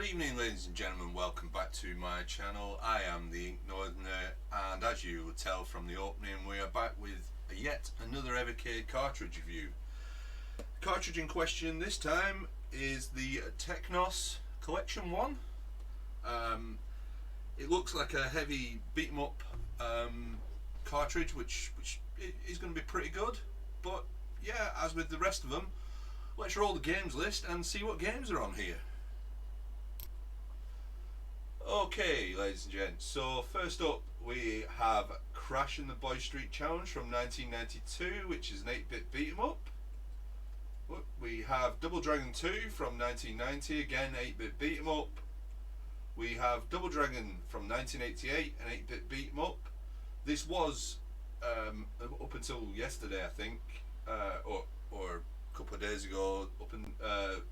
Good evening, ladies and gentlemen. Welcome back to my channel. I am the Ink Northerner, and as you will tell from the opening, we are back with yet another Renegade cartridge review. The cartridge in question this time is the Technos Collection 1. It looks like a heavy beat 'em up cartridge, which is going to be pretty good. But yeah, as with the rest of them, let's roll the games list and see what games are on here. Okay, ladies and gents, so first up we have Crash and the Boy Street Challenge from 1992, which is an 8-bit beat 'em up. We have Double Dragon 2 from 1990, again 8-bit beat 'em up. We have Double Dragon from 1988, an 8-bit beat 'em up. This was up until yesterday, I think, or a couple of days ago, up in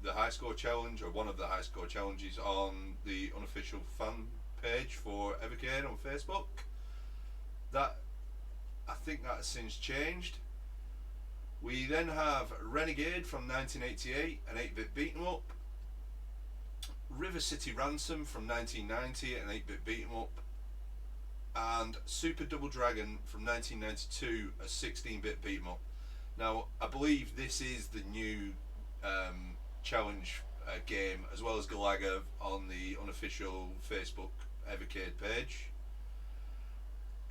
the high score challenge, or one of the high score challenges on the unofficial fan page for Evercade on Facebook. That, I think that has since changed. We then have Renegade from 1988, an 8-bit beat 'em up. River City Ransom from 1990, an 8-bit beat 'em up. And Super Double Dragon from 1992, a 16-bit beat 'em up. Now, I believe this is the new challenge game, as well as Galaga, on the unofficial Facebook Evercade page.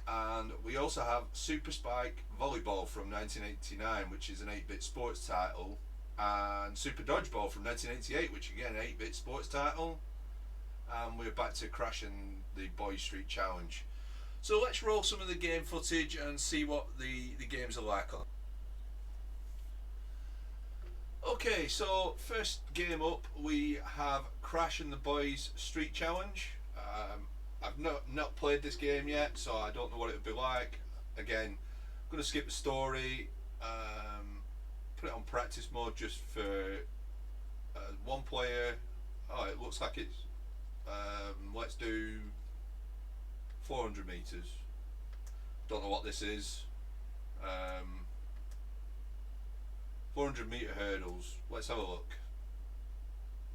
And we also have Super Spike Volleyball from 1989, which is an 8-bit sports title, and Super Dodgeball from 1988, which again, an 8-bit sports title. And we're back to Crash and the Boy Street Challenge. So let's roll some of the game footage and see what the games are like on. Okay, so first game up we have Crash and the Boys Street Challenge. I've not played this game yet, so I don't know what it would be like. Again, I'm going to skip the story, put it on practice mode just for one player. Oh, it looks like it's, let's do 400 meters. Don't know what this is. 400 meter hurdles. Let's have a look.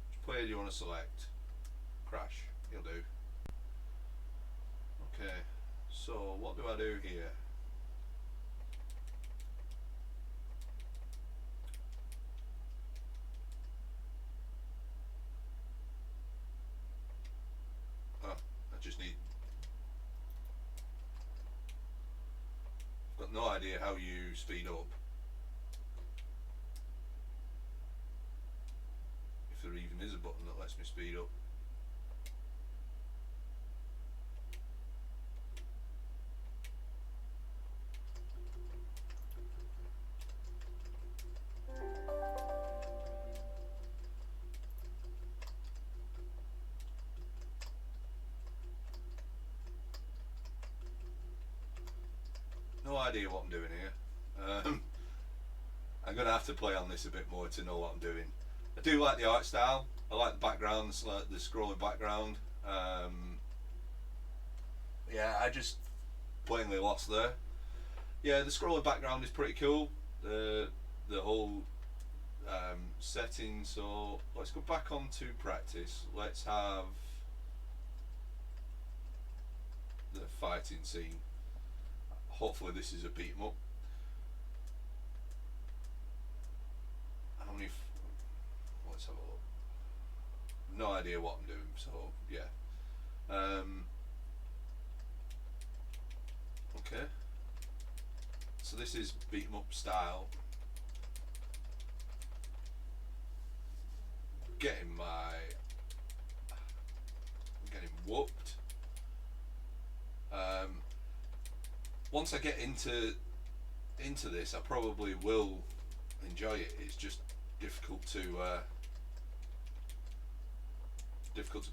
Which player do you want to select? Crash. He'll do. Okay. So what do I do here? Oh, I just need. I've got no idea how you speed up. There even is a button that lets me speed up. No idea what I'm doing here. I'm going to have to play on this a bit more to know what I'm doing. I do like the art style. I like the backgrounds, like the scrolling background. Yeah, I just plainly lost there. Yeah, the scrolling background is pretty cool. The whole setting. So let's go back on to practice. Let's have the fighting scene. Hopefully this is a beat 'em up. How many? Let's have a look. No idea what I'm doing, so yeah. Okay. So this is beat 'em up style. Getting whooped. Once I get into this, I probably will enjoy it. It's just difficult to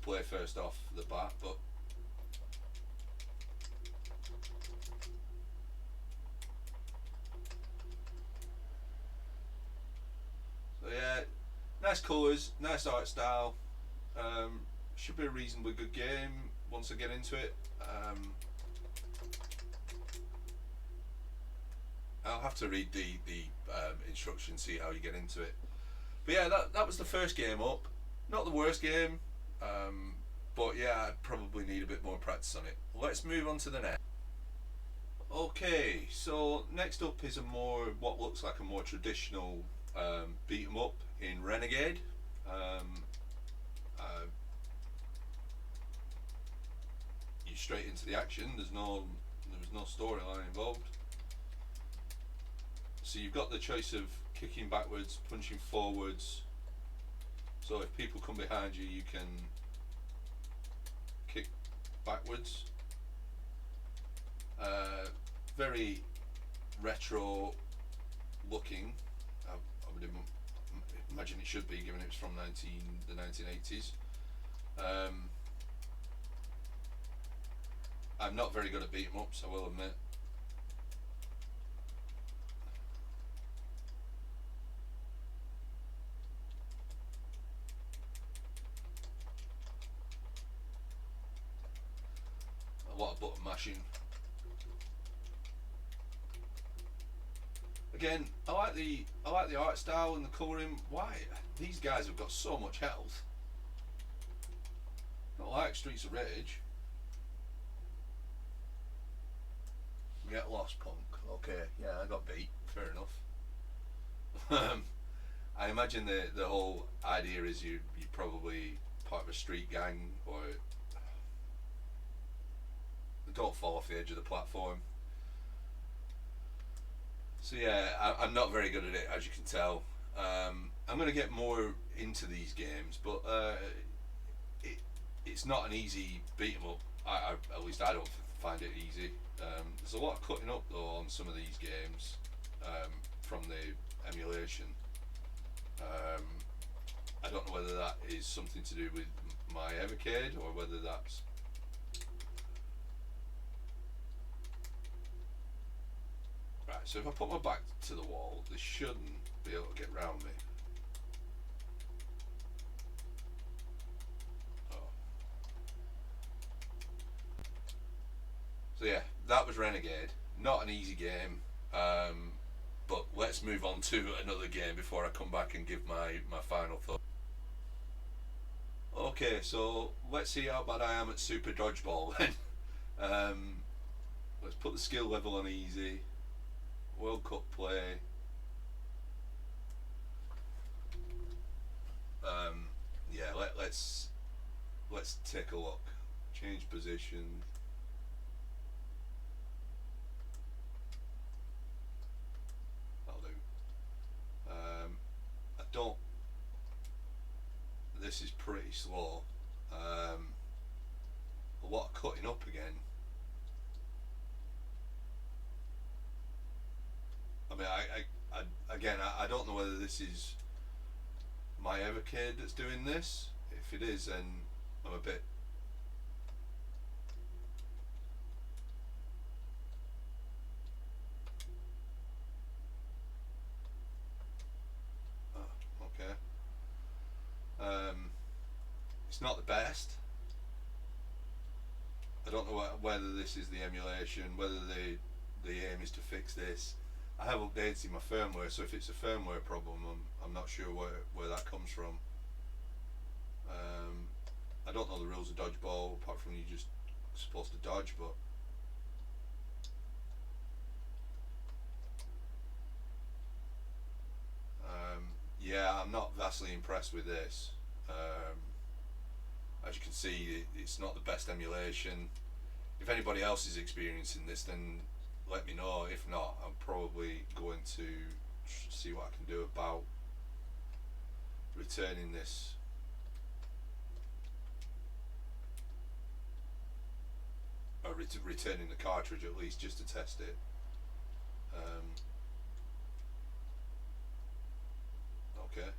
play first off the bat, but so yeah, nice colours, nice art style. Should be a reasonably good game once I get into it. I'll have to read the instructions, see how you get into it. But yeah, that was the first game up. Not the worst game. But yeah, I probably need a bit more practice on it. Let's move on to the next. Okay, so next up is a more what looks like a more traditional beat 'em up in Renegade. Um, uh, you straight into the action. There was no storyline involved. So you've got the choice of kicking backwards, punching forwards. So if people come behind you, you can kick backwards. Very retro looking. I would imagine it should be, given it was from the 1980s. I'm not very good at beat 'em ups, I will admit. A lot of button mashing. Again, I like the art style and the colouring. Why these guys have got so much health? Not like Streets of Rage. Get lost, punk. Okay, yeah, I got beat. Fair enough. I imagine the whole idea is you're probably part of a street gang, or don't fall off the edge of the platform. So yeah, I'm not very good at it, as you can tell. I'm going to get more into these games, but it's not an easy beat 'em up. At least I don't find it easy. There's a lot of cutting up though on some of these games from the emulation. I don't know whether that is something to do with my Evercade or whether that's right. So if I put my back to the wall, they shouldn't be able to get round me. Oh. So yeah, that was Renegade. Not an easy game. But let's move on to another game before I come back and give my final thought. Okay, so let's see how bad I am at Super Dodgeball then. Let's put the skill level on easy. World Cup play. Yeah, let's take a look. Change position. That'll do. I don't. This is pretty slow. A lot of cutting up again. I mean, I don't know whether this is my Evercade that's doing this. If it is, then I'm a bit. Oh, okay. It's not the best. I don't know whether this is the emulation, whether the aim is to fix this. I have updated my firmware, so if it's a firmware problem, I'm not sure where that comes from. I don't know the rules of Dodgeball, apart from you're just supposed to dodge, but yeah, I'm not vastly impressed with this. As you can see, it's not the best emulation. If anybody else is experiencing this, then let me know. If not, I'm probably going to see what I can do about returning this. Or returning the cartridge at least, just to test it. Okay.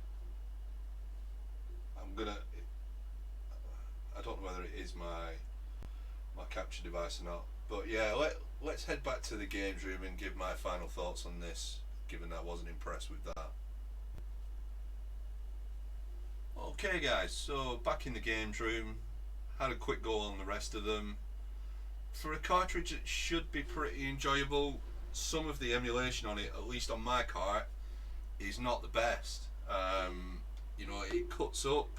I'm gonna. I don't know whether it is my capture device or not, but yeah, let's head back to the games room and give my final thoughts on this, given that I wasn't impressed with that. Okay guys, so back in the games room, had a quick go on the rest of them. For a cartridge it should be pretty enjoyable. Some of the emulation on it, at least on my cart, is not the best. You know, it cuts up.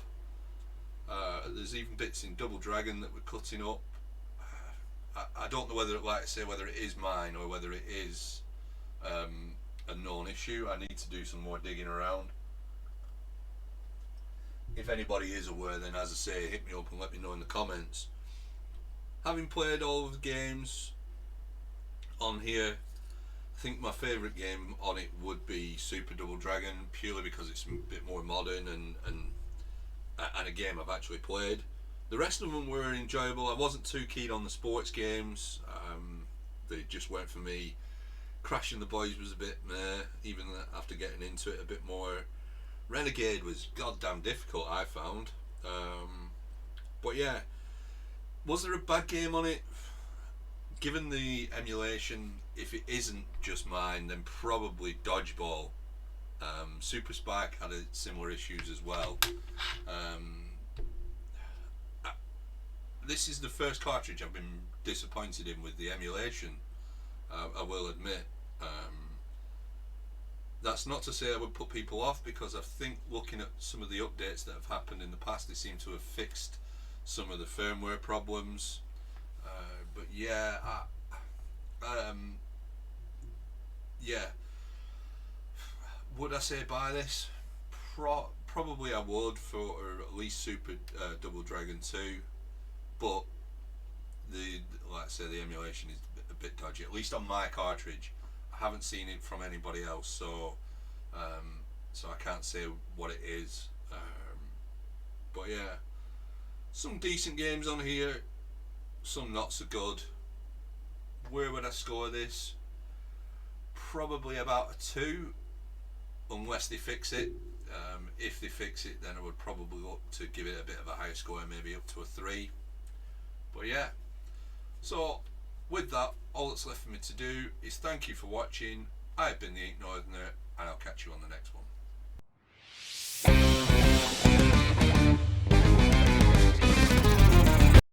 There's even bits in Double Dragon that we're cutting up. I don't know whether, like I say, whether it is mine or whether it is a known issue. I need to do some more digging around. If anybody is aware, then as I say, hit me up and let me know in the comments. Having played all of the games on here, I think my favourite game on it would be Super Double Dragon, purely because it's a bit more modern and a game I've actually played. The rest of them were enjoyable. I wasn't too keen on the sports games. They just weren't for me. Crashing the Boys was a bit meh, even after getting into it a bit more. Renegade was goddamn difficult, I found. But yeah, was there a bad game on it? Given the emulation, if it isn't just mine, then probably Dodgeball. Super Spike had similar issues as well. This is the first cartridge I've been disappointed in with the emulation, I will admit. That's not to say I would put people off, because I think looking at some of the updates that have happened in the past, they seem to have fixed some of the firmware problems. But yeah, yeah. Would I say buy this? Probably I would, for at least Super Double Dragon 2. But like I say, the emulation is a bit dodgy, at least on my cartridge. I haven't seen it from anybody else, so I can't say what it is. But yeah, some decent games on here, some not so good. Where would I score this? Probably about a 2, unless they fix it. If they fix it, then I would probably look to give it a bit of a higher score, maybe up to a 3. But yeah, so with that, all that's left for me to do is thank you for watching. I've been the Ink Northerner, and I'll catch you on the next one.